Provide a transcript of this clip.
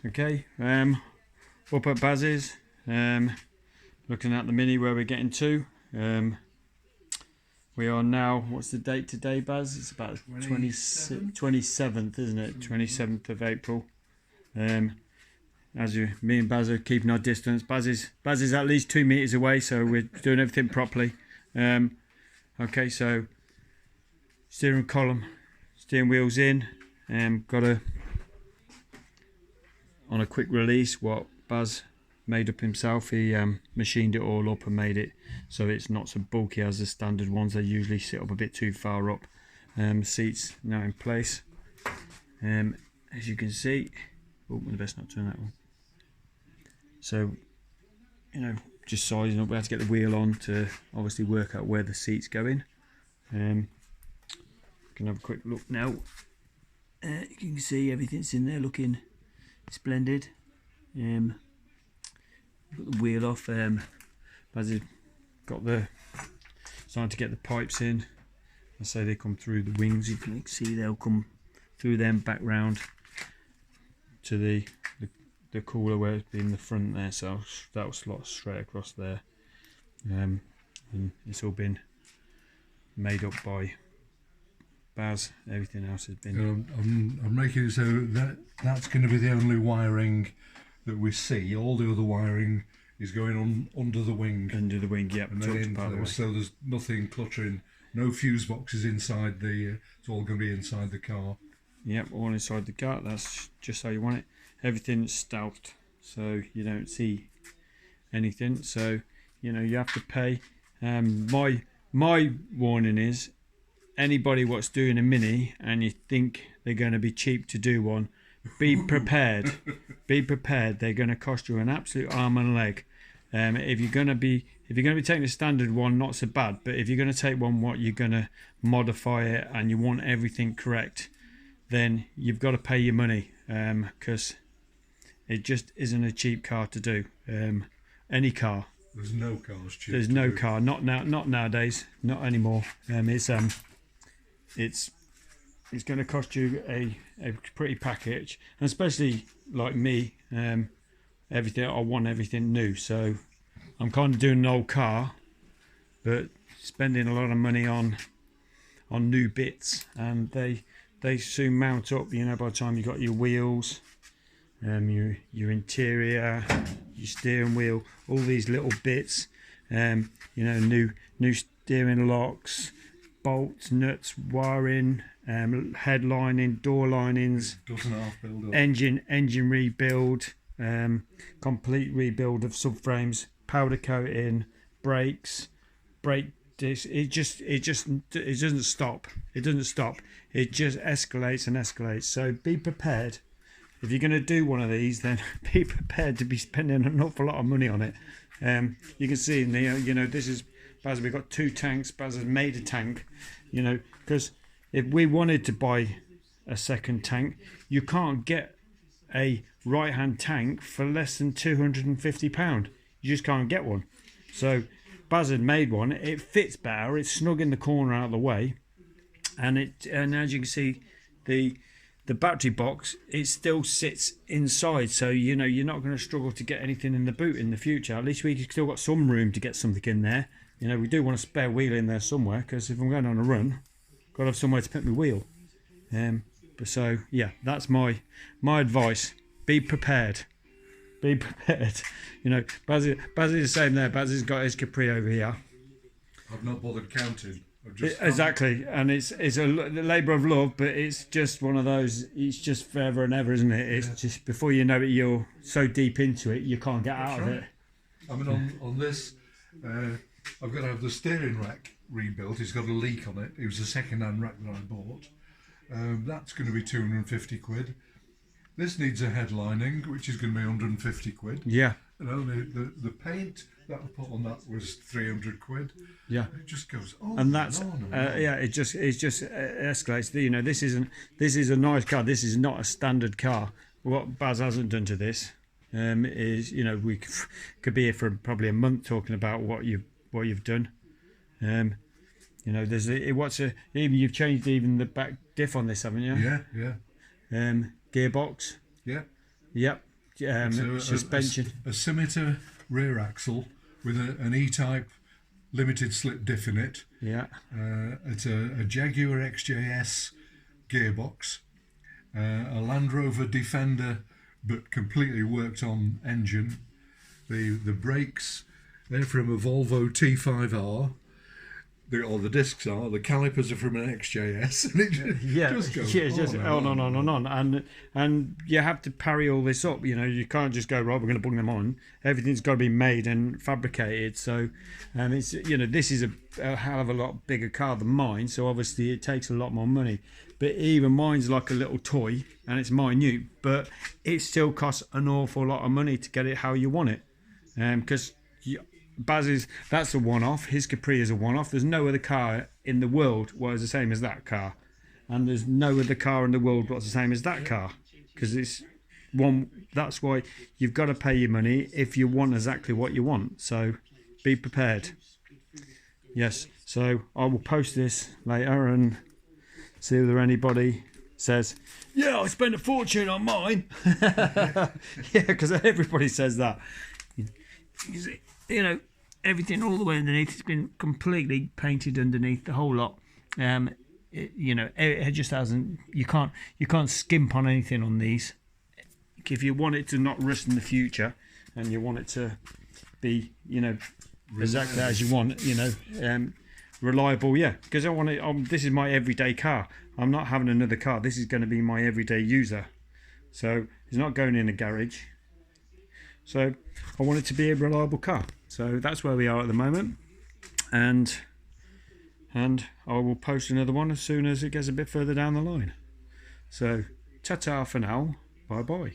Okay, up at Baz's, looking at the Mini where we're getting to. We are now, what's the date today, Baz? It's about 27th, isn't it? 27th of April. Me and Baz are keeping our distance. Baz is at least 2 meters away, so we're doing everything properly. Okay, so steering column, steering wheels in. Got on a quick release what Baz made up himself. He machined it all up and made it so it's not so bulky as the standard ones. They usually sit up a bit too far up. Seats now in place. As you can see, oh, the best not turn that one. So, just sizing up. We had to get the wheel on to obviously work out where the seat's going. Can have a quick look now. You can see everything's in there looking splendid. Put the wheel off. As it got starting to get the pipes in. I say they come through the wings. You can see they'll come through them back round to the cooler where it's been the front there. So that'll slot straight across there. And it's all been made up by Baz. Everything else has been. I'm making it so that's going to be the only wiring that we see. All the other wiring is going on under the wing. Under the wing, yep. And then so there's nothing cluttering. No fuse boxes inside it's all going to be inside the car. Yep, all inside the car. That's just how you want it. Everything's stealthed, so you don't see anything. So you have to pay. My warning is, anybody what's doing a Mini and you think they're going to be cheap to do one, be prepared. Be prepared. They're going to cost you an absolute arm and a leg. If you're going to be taking a standard one, not so bad. But if you're going to take one, you're going to modify it and you want everything correct, then you've got to pay your money, because it just isn't a cheap car to do. Any car. There's no cars cheap. There's no car. Not nowadays. Not anymore. It's going to cost you a pretty package, and especially like me, everything. I want everything new, so I'm kind of doing an old car, but spending a lot of money on new bits, and they soon mount up. By the time you got your wheels, your interior, your steering wheel, all these little bits, new steering locks, bolts, nuts, wiring, head lining, door linings, engine rebuild, complete rebuild of subframes, powder coating, brakes, brake discs. It doesn't stop. It doesn't stop. It just escalates and escalates. So be prepared. If you're going to do one of these, then be prepared to be spending an awful lot of money on it. You can see in the, this is Baz. We've got 2 tanks. Baz has made a tank, because if we wanted to buy a second tank, you can't get a right-hand tank for less than £250. You just can't get one. So Baz had made one. It fits better. It's snug in the corner out of the way, and as you can see, the battery box, it still sits inside, so you're not going to struggle to get anything in the boot in the future. At least we've still got some room to get something in there. We do want a spare wheel in there somewhere, because if I'm going on a run, got to have somewhere to put my wheel. But so yeah, that's my advice. Be prepared. Be prepared. Baz is the same there. Baz has got his Capri over here. I've not bothered counting. Exactly, and it's a labour of love, but it's just one of those. It's just forever and ever, isn't it? It's just before you know it, you're so deep into it, you can't get out of it. I mean, on this, I've got to have the steering rack rebuilt. It's got a leak on it. It was a second-hand rack that I bought. That's going to be 250 quid. This needs a headlining, which is going to be 150 quid. Yeah. And only the paint that I put on that was 300 quid. Yeah. It just goes on. And that's and on. yeah. It just escalates. This is a nice car. This is not a standard car. What Baz hasn't done to this is we could be here for probably a month talking about what you've done. There's even you've changed even the back diff on this, haven't you? Yeah. Gearbox. Yeah. Yep. So suspension. a scimitar rear axle with an E-type limited slip diff in it. Yeah. It's a Jaguar XJS gearbox, a Land Rover Defender, but completely worked on engine. The brakes, they're from a Volvo T5R. The discs are, the calipers are from an XJS, and it just goes on. And you have to parry all this up. You know, you can't just go, right, we're going to bring them on. Everything's got to be made and fabricated. So, it's, you know, this is a hell of a lot bigger car than mine. So obviously it takes a lot more money. But even mine's like a little toy, and it's minute, but it still costs an awful lot of money to get it how you want it, because. That's a one-off. His Capri is a one-off. There's no other car in the world what is the same as that car, and there's no other car in the world what's the same as that car, because it's one. That's why you've got to pay your money if you want exactly what you want. So be prepared. Yes. So I will post this later and see whether anybody says, "Yeah, I spent a fortune on mine." Yeah, because everybody says that. You know, everything all the way underneath has been completely painted underneath, the whole lot. It just hasn't. You can't skimp on anything on these. If you want it to not rust in the future, and you want it to be, you know, exactly as you want, you know, reliable. Yeah, because I want it. This is my everyday car. I'm not having another car. This is going to be my everyday user. So it's not going in a garage. So I want it to be a reliable car. So that's where we are at the moment, and I will post another one as soon as it gets a bit further down the line. So ta-ta for now, bye bye.